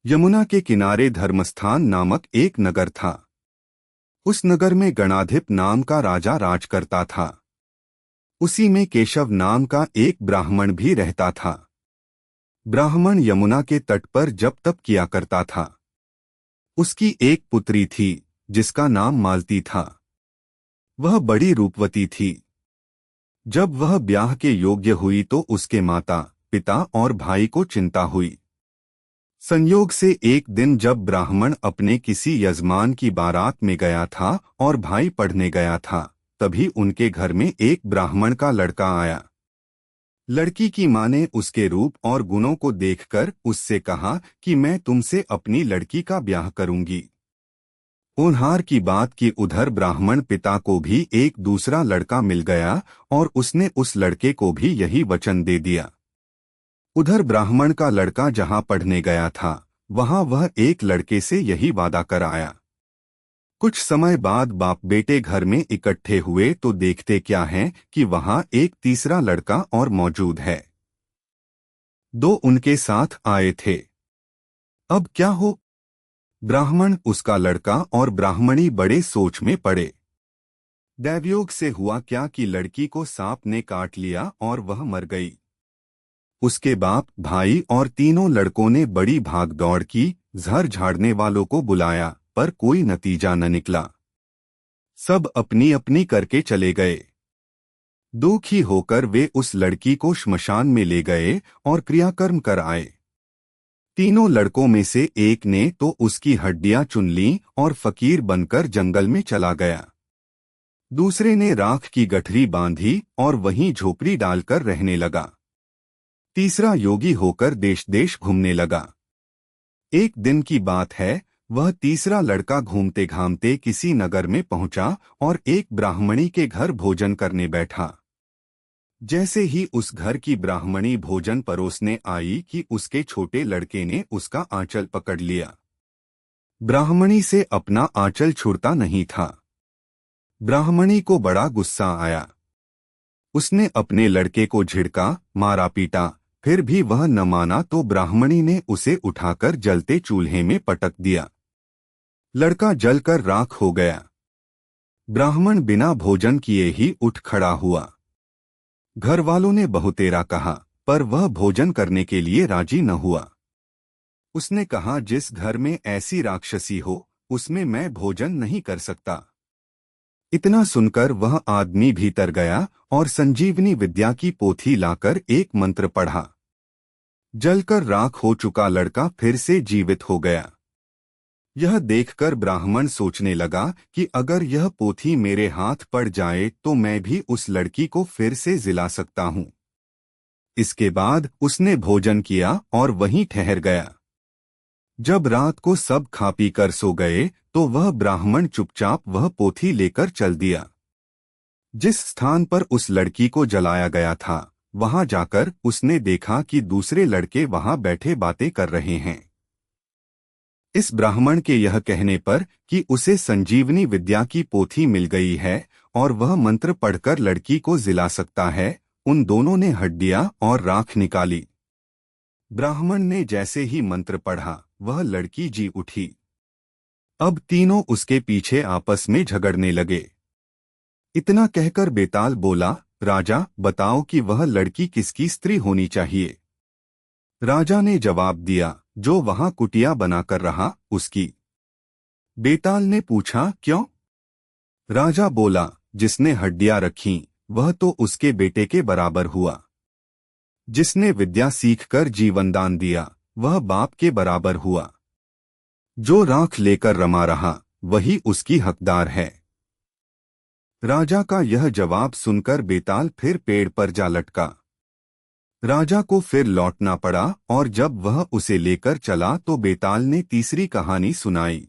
यमुना के किनारे धर्मस्थान नामक एक नगर था। उस नगर में गणाधिप नाम का राजा राज करता था। उसी में केशव नाम का एक ब्राह्मण भी रहता था। ब्राह्मण यमुना के तट पर जप तप किया करता था। उसकी एक पुत्री थी जिसका नाम मालती था। वह बड़ी रूपवती थी। जब वह ब्याह के योग्य हुई तो उसके माता पिता और भाई को चिंता हुई। संयोग से एक दिन जब ब्राह्मण अपने किसी यजमान की बारात में गया था और भाई पढ़ने गया था, तभी उनके घर में एक ब्राह्मण का लड़का आया। लड़की की मां ने उसके रूप और गुणों को देखकर उससे कहा कि मैं तुमसे अपनी लड़की का ब्याह करूंगी। होनहार की बात कि उधर ब्राह्मण पिता को भी एक दूसरा लड़का मिल गया और उसने उस लड़के को भी यही वचन दे दिया। उधर ब्राह्मण का लड़का जहां पढ़ने गया था वहां वह एक लड़के से यही वादा कर आया। कुछ समय बाद बाप बेटे घर में इकट्ठे हुए तो देखते क्या है कि वहां एक तीसरा लड़का और मौजूद है। दो उनके साथ आए थे। अब क्या हो? ब्राह्मण, उसका लड़का और ब्राह्मणी बड़े सोच में पड़े। दैवयोग से हुआ क्या कि लड़की को सांप ने काट लिया और वह मर गई। उसके बाप, भाई और तीनों लड़कों ने बड़ी भाग दौड़ की, जहर झाड़ने वालों को बुलाया, पर कोई नतीजा न निकला। सब अपनी अपनी करके चले गए। दुखी होकर वे उस लड़की को श्मशान में ले गए और क्रियाकर्म कर आए। तीनों लड़कों में से एक ने तो उसकी हड्डियां चुन लीं और फकीर बनकर जंगल में चला गया। दूसरे ने राख की गठरी बांधी और वहीं झोपड़ी डालकर रहने लगा। तीसरा योगी होकर देश देश घूमने लगा। एक दिन की बात है, वह तीसरा लड़का घूमते घामते किसी नगर में पहुंचा और एक ब्राह्मणी के घर भोजन करने बैठा। जैसे ही उस घर की ब्राह्मणी भोजन परोसने आई कि उसके छोटे लड़के ने उसका आंचल पकड़ लिया। ब्राह्मणी से अपना आंचल छुड़ता नहीं था। ब्राह्मणी को बड़ा गुस्सा आया। उसने अपने लड़के को झिड़का, मारा पीटा, फिर भी वह न माना तो ब्राह्मणी ने उसे उठाकर जलते चूल्हे में पटक दिया। लड़का जलकर राख हो गया। ब्राह्मण बिना भोजन किए ही उठ खड़ा हुआ। घर वालों ने बहुतेरा कहा, पर वह भोजन करने के लिए राजी न हुआ। उसने कहा, जिस घर में ऐसी राक्षसी हो उसमें मैं भोजन नहीं कर सकता। इतना सुनकर वह आदमी भीतर गया और संजीवनी विद्या की पोथी लाकर एक मंत्र पढ़ा। जलकर राख हो चुका लड़का फिर से जीवित हो गया। यह देखकर ब्राह्मण सोचने लगा कि अगर यह पोथी मेरे हाथ पड़ जाए तो मैं भी उस लड़की को फिर से जिला सकता हूं। इसके बाद उसने भोजन किया और वहीं ठहर गया। जब रात को सब खा पी कर सो गए तो वह ब्राह्मण चुपचाप वह पोथी लेकर चल दिया। जिस स्थान पर उस लड़की को जलाया गया था वहां जाकर उसने देखा कि दूसरे लड़के वहां बैठे बातें कर रहे हैं। इस ब्राह्मण के यह कहने पर कि उसे संजीवनी विद्या की पोथी मिल गई है और वह मंत्र पढ़कर लड़की को जिला सकता है, उन दोनों ने हड्डियां और राख निकाली। ब्राह्मण ने जैसे ही मंत्र पढ़ा वह लड़की जी उठी। अब तीनों उसके पीछे आपस में झगड़ने लगे। इतना कहकर बेताल बोला, राजा बताओ कि वह लड़की किसकी स्त्री होनी चाहिए। राजा ने जवाब दिया, जो वहां कुटिया बनाकर रहा उसकी। बेताल ने पूछा, क्यों? राजा बोला, जिसने हड्डियां रखीं वह तो उसके बेटे के बराबर हुआ। जिसने विद्या सीखकर जीवनदान दिया वह बाप के बराबर हुआ। जो राख लेकर रमा रहा वही उसकी हकदार है। राजा का यह जवाब सुनकर बेताल फिर पेड़ पर जा लटका। राजा को फिर लौटना पड़ा और जब वह उसे लेकर चला तो बेताल ने तीसरी कहानी सुनाई।